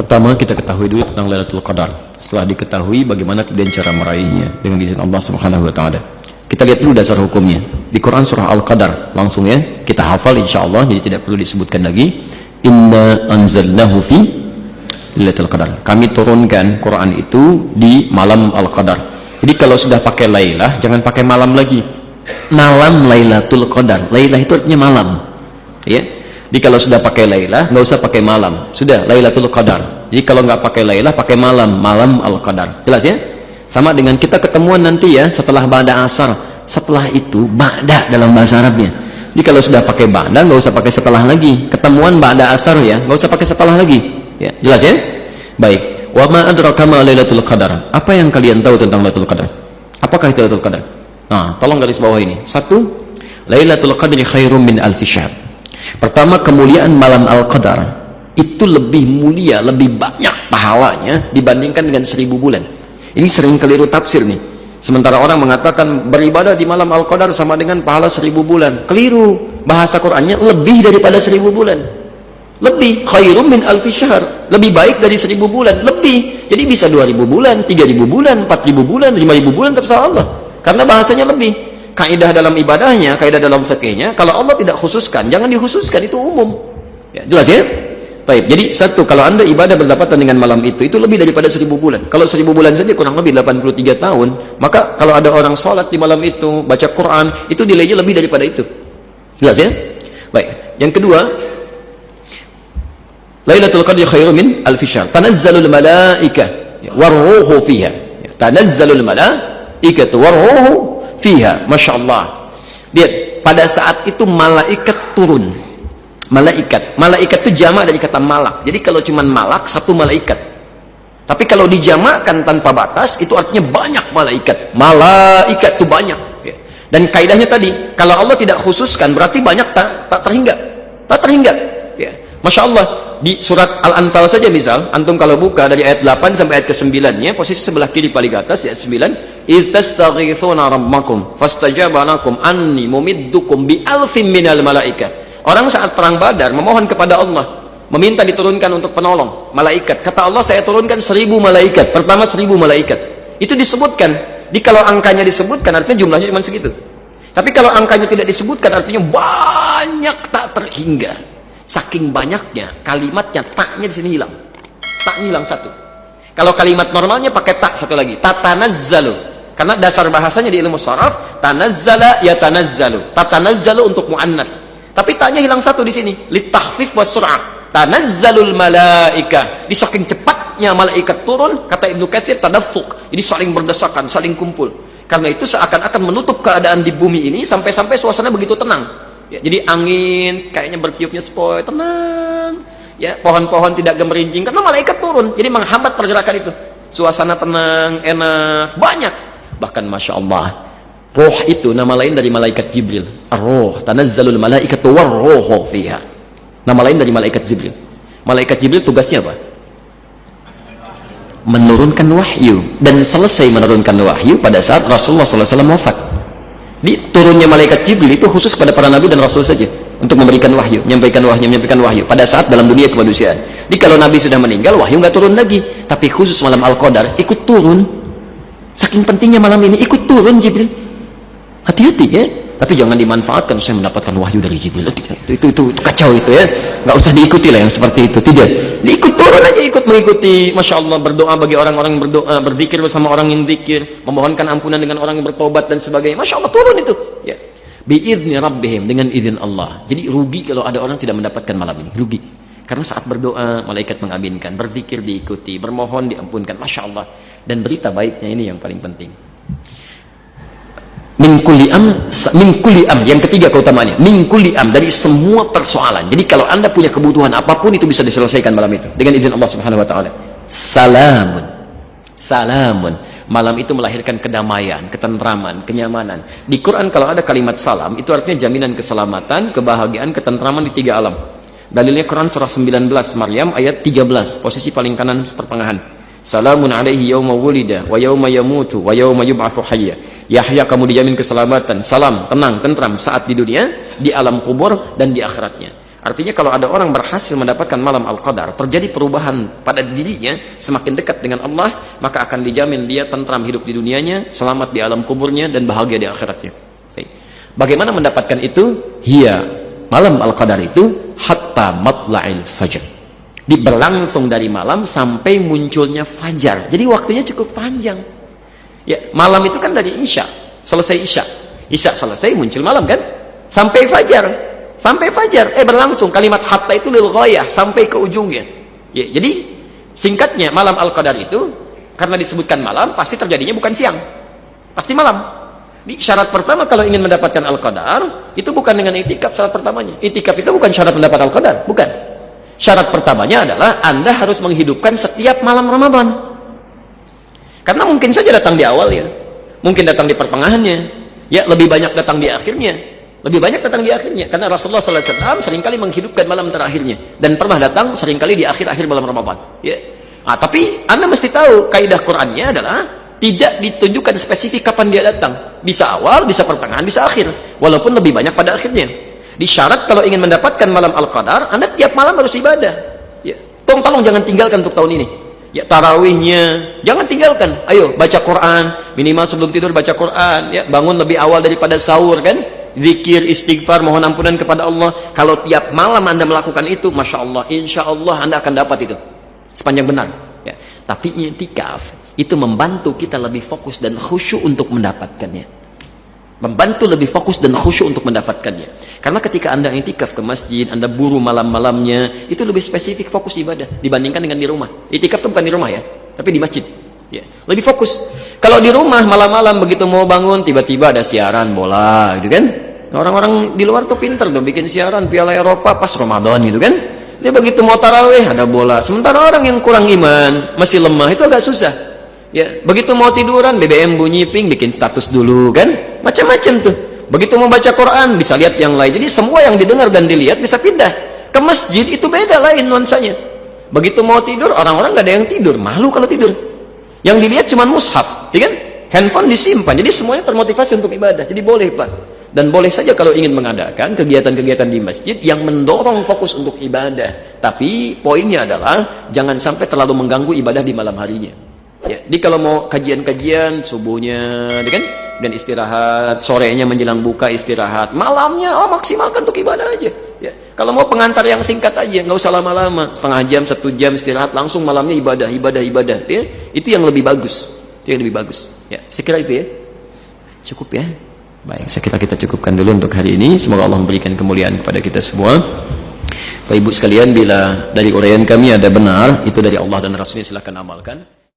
Pertama, kita ketahui dulu tentang Lailatul Qadar. Setelah diketahui bagaimana kemudian cara meraihnya dengan izin Allah Subhanahu wa taala. Kita lihat dulu dasar hukumnya. Di Quran surah Al-Qadar, langsung ya, kita hafal insyaallah, jadi tidak perlu disebutkan lagi. Inna anzalnahu fi Lailatul Qadar. Kami turunkan Quran itu di malam Al-Qadar. Jadi kalau sudah pakai Lailah, jangan pakai malam lagi. Malam Lailatul Qadar. Lailah itu artinya malam. Ya. Jadi kalau sudah pakai Lailah, nggak usah pakai malam. Sudah Lailatul Qadar. Jadi kalau nggak pakai Lailah, pakai malam, malam Al-Qadar. Jelas ya? Sama dengan kita ketemuan nanti ya setelah ba'da asar. Setelah itu ba'da dalam bahasa Arabnya. Jadi kalau sudah pakai ba'da, nggak usah pakai setelah lagi. Ketemuan ba'da asar ya, nggak usah pakai setelah lagi. Ya, jelas ya? Baik. Wa ma adraka ma Lailatul Qadar. Apa yang kalian tahu tentang Lailatul Qadar? Apakah itu Lailatul Qadar? Nah, tolong garis bawah ini. Satu, Lailatul Qadri khairum min alfi syahr. Pertama, kemuliaan malam Al-Qadar itu lebih mulia, lebih banyak pahalanya dibandingkan dengan 1000 bulan. Ini sering keliru tafsir nih. Sementara orang mengatakan beribadah di malam Al-Qadar sama dengan pahala 1000 bulan. Keliru. Bahasa Qur'annya lebih daripada 1000 bulan. Lebih, khairum min alfi syahr. Lebih baik dari 1000 bulan. Lebih. Jadi bisa 2000 bulan, 3000 bulan, 4000 bulan, 5000 bulan, terserah Allah. Karena bahasanya lebih. Kaidah dalam ibadahnya, kaidah dalam fikihnya, kalau Allah tidak khususkan, jangan dikhususkan, itu umum. Ya, jelas ya? Baik. Jadi satu, kalau Anda ibadah berdapatan dengan malam itu lebih daripada 1000 bulan. Kalau 1000 bulan saja kurang lebih 83 tahun, maka kalau ada orang sholat di malam itu, baca Quran, itu nilainya lebih daripada itu. Jelas ya? Baik. Yang kedua, Lailatul Qadri khairum min alfi syahr. Tanazzalul malaikah war-ruhu fiha. Tanazzalul malaikatu war-ruhu fiha. Masya Allah. Lihat, pada saat itu malaikat turun. Malaikat itu jamak dari kata malak. Jadi kalau cuma malak, satu malaikat. Tapi kalau dijamakkan tanpa batas, itu artinya banyak malaikat. Malaikat itu banyak. Dan kaidahnya tadi, kalau Allah tidak khususkan, berarti banyak tak terhingga. Tak terhingga. Ya. Masya Allah. Di surat Al-Anfal saja misal, antum kalau buka dari ayat 8 sampai ayat ke-9-nya, posisi sebelah kiri paling atas, ayat 9, idh tastaghithuna rabbakum fastajaba lakum anni mumiddukum bi alfin minal malaika. Orang saat perang Badar memohon kepada Allah, meminta diturunkan untuk penolong malaikat. Kata Allah, saya turunkan 1000 malaikat. Pertama 1000 malaikat. Itu disebutkan. Jadi kalau angkanya disebutkan artinya jumlahnya cuma segitu. Tapi kalau angkanya tidak disebutkan artinya banyak tak terhingga. Saking banyaknya kalimatnya, taknya di sini hilang. Taknya hilang satu. Kalau kalimat normalnya pakai tak satu lagi, tatanazzalu. Karena dasar bahasanya di ilmu sharaf, tanazzala ya tanazzalu. Tatanazzalu untuk muannats. Tapi taknya hilang satu di sini, litakhfif wasur'ah. Tanazzalul malaika. Di saking cepatnya malaikat turun, kata Ibnu Katsir, tadaffuq. Jadi saling berdesakan, saling kumpul. Karena itu seakan-akan menutup keadaan di bumi ini sampai-sampai suasana begitu tenang. Ya, jadi angin kayaknya bertiupnya sepoi, tenang. Ya, pohon-pohon tidak gemerincing karena malaikat turun. Jadi menghambat pergerakan itu. Suasana tenang, enak, banyak. Bahkan Masya Allah, roh itu nama lain dari malaikat Jibril. Ar-Ruh, tanazzalul malaikatu war-ruhu fiha. Nama lain dari malaikat Jibril. Malaikat Jibril tugasnya apa? Menurunkan wahyu. Dan selesai menurunkan wahyu pada saat Rasulullah SAW wafat. Di turunnya malaikat Jibril itu khusus pada para nabi dan rasul saja untuk memberikan wahyu, menyampaikan wahyu pada saat dalam dunia kemanusiaan. Jadi kalau nabi sudah meninggal, wahyu nggak turun lagi. Tapi khusus malam Al-Qadar ikut turun. Saking pentingnya malam ini ikut turun Jibril. Hati-hati ya. Tapi jangan dimanfaatkan saya mendapatkan wahyu dari Jibril. Itu kacau itu ya. Nggak usah diikuti lah yang seperti itu. Tidak. Diikut turun aja, ikut mengikuti. Masya Allah, berdoa bagi orang-orang yang berdoa, berzikir bersama orang yang zikir, memohonkan ampunan dengan orang yang bertobat dan sebagainya. Masya Allah, turun itu. Ya. Bi'izni rabbihim, dengan izin Allah. Jadi rugi kalau ada orang tidak mendapatkan malam ini. Rugi. Karena saat berdoa, malaikat mengaminkan. Berzikir diikuti, bermohon diampunkan. Masya Allah. Dan berita baiknya ini yang paling penting. Min kulli am, yang ketiga keutamaannya, min kulli am, dari semua persoalan. Jadi kalau Anda punya kebutuhan apapun itu bisa diselesaikan malam itu dengan izin Allah Subhanahu wa taala. Salamun. Malam itu melahirkan kedamaian, ketentraman, kenyamanan. Di Quran kalau ada kalimat salam, itu artinya jaminan keselamatan, kebahagiaan, ketentraman di 3 alam. Dalilnya Quran surah 19 Maryam ayat 13, posisi paling kanan pertengahan. Salamun alaihi yauma wulida wa yauma yamutu wa yauma yub'atsu hayya. Yahya kamu dijamin keselamatan, salam, tenang, tentram saat di dunia, di alam kubur dan di akhiratnya. Artinya kalau ada orang berhasil mendapatkan malam Al-Qadar, terjadi perubahan pada dirinya, semakin dekat dengan Allah, maka akan dijamin dia tentram hidup di dunianya, selamat di alam kuburnya, dan bahagia di akhiratnya. Bagaimana mendapatkan itu? Hiya, malam Al-Qadar itu hatta matla'il fajr, berlangsung dari malam sampai munculnya fajar. Jadi waktunya cukup panjang. Ya, malam itu kan dari Isya, selesai Isya selesai, muncul malam kan, sampai fajar. Berlangsung. Kalimat hatta itu lil ghayah, sampai ke ujungnya. Ya, jadi singkatnya malam Al-Qadar itu karena disebutkan malam, pasti terjadinya bukan siang, pasti malam. Di syarat pertama kalau ingin mendapatkan Al-Qadar itu bukan dengan itikaf. Syarat pertamanya, itikaf itu bukan syarat mendapat Al-Qadar, bukan. Syarat pertamanya adalah Anda harus menghidupkan setiap malam Ramadan. Karena mungkin saja datang di awal ya, mungkin datang di pertengahannya, ya lebih banyak datang di akhirnya. Karena Rasulullah SAW seringkali menghidupkan malam terakhirnya, dan pernah datang seringkali di akhir-akhir malam Ramadan. Ya. Tapi Anda mesti tahu kaidah Qur'annya adalah tidak ditunjukkan spesifik kapan dia datang. Bisa awal, bisa pertengahan, bisa akhir. Walaupun lebih banyak pada akhirnya. Disyarat kalau ingin mendapatkan malam Al-Qadar, Anda tiap malam harus ibadah. Ya. Tolong jangan tinggalkan untuk tahun ini. Ya, tarawihnya jangan tinggalkan. Ayo baca Quran, minimal sebelum tidur baca Quran. Ya, bangun lebih awal daripada sahur kan. Zikir, istighfar, mohon ampunan kepada Allah. Kalau tiap malam Anda melakukan itu, Masya Allah, Insya Allah Anda akan dapat itu sepanjang benar ya. Tapi i'tikaf itu membantu kita lebih fokus dan khusyuk untuk mendapatkannya, karena ketika Anda i'tikaf ke masjid, Anda buru malam-malamnya, itu lebih spesifik fokus ibadah dibandingkan dengan di rumah. I'tikaf itu bukan di rumah ya, tapi di masjid ya, lebih fokus. Kalau di rumah malam-malam begitu mau bangun tiba-tiba ada siaran bola gitu kan. Orang-orang di luar tuh pinter tuh bikin siaran Piala Eropa pas Ramadan gitu kan. Dia begitu mau tarawih ada bola. Sementara orang yang kurang iman, masih lemah, itu agak susah. Ya, begitu mau tiduran BBM bunyi ping, bikin status dulu kan. Macam-macam tuh. Begitu mau baca Quran bisa lihat yang lain. Jadi semua yang didengar dan dilihat bisa pindah. Ke masjid itu beda lain nuansanya. Begitu mau tidur orang-orang nggak ada yang tidur, malu kalau tidur. Yang dilihat cuma mushaf, ya kan? Handphone disimpan, jadi semuanya termotivasi untuk ibadah. Jadi boleh Pak, dan boleh saja kalau ingin mengadakan kegiatan-kegiatan di masjid yang mendorong fokus untuk ibadah. Tapi poinnya adalah jangan sampai terlalu mengganggu ibadah di malam harinya. Ya, jadi kalau mau kajian-kajian subuhnya, ya kan? Dan istirahat, sorenya menjelang buka istirahat, malamnya maksimalkan untuk ibadah aja. Ya, kalau mau pengantar yang singkat aja, nggak usah lama-lama, setengah jam, 1 jam istirahat, langsung malamnya ibadah. Ya, itu yang lebih bagus. Ya, saya kira itu ya. Cukup ya. Baik, saya kira kita cukupkan dulu untuk hari ini. Semoga Allah memberikan kemuliaan kepada kita semua. Bapak Ibu sekalian, bila dari uraian kami ada benar, itu dari Allah dan Rasulnya, silahkan amalkan.